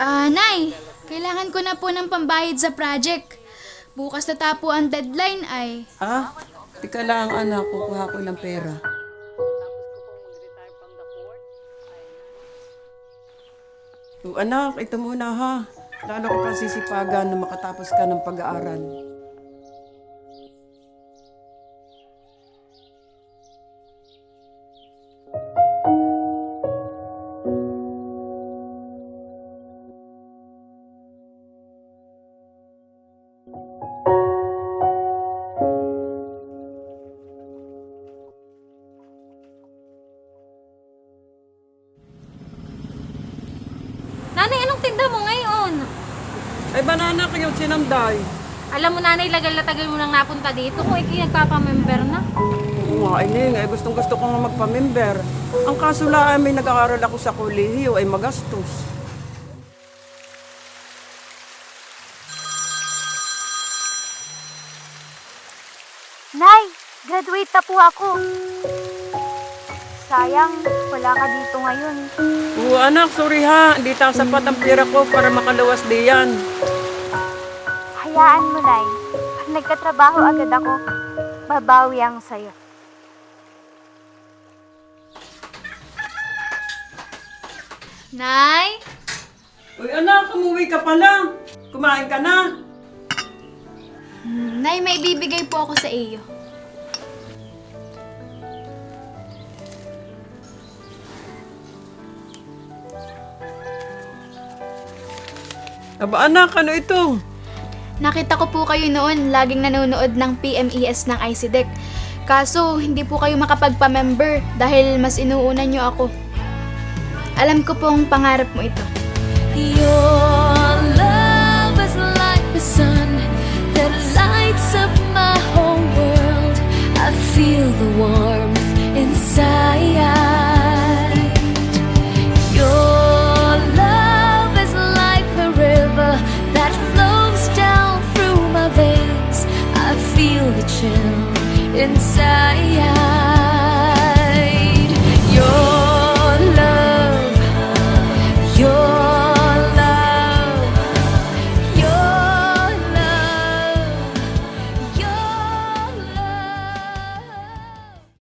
Nay, kailangan ko na po ng pambayad sa project. Bukas na tapo ang deadline ay... Tika lang anak, kukuha ko ng pera. Anak, ito muna ha. Lalo ko pang sisipagan na makatapos ka ng pag-aaral. Nanay, anong tinda mo ngayon? Ay, banana kayo sinamday. Alam mo, nanay, lagal na tagal mo nang napunta dito kung ikay nagpapamember na. Oo nga, Ining, ay gustong-gusto ko nga magpa-member. Ang kaso lang, may nag-aaral ako sa kolehiyo ay magastos. Nay, graduate na po ako. Sayang, wala ka dito ngayon. Oo anak, sorry ha. Hindi tayo sapat ang pera ko para makalawas diyan. Hayaan mo, Nay. Pag nagkatrabaho agad ako, babawi ang sayo. Nay? Uy anak, umuwi ka pala. Kumain ka na. Nay, may bibigay po ako sa iyo. Aba anak, ano ito? Nakita ko po kayo noon, laging nanonood ng PMES ng ICDEC. Kaso, hindi po kayo makapagpa-member dahil mas inuuna nyo ako. Alam ko pong pangarap mo ito.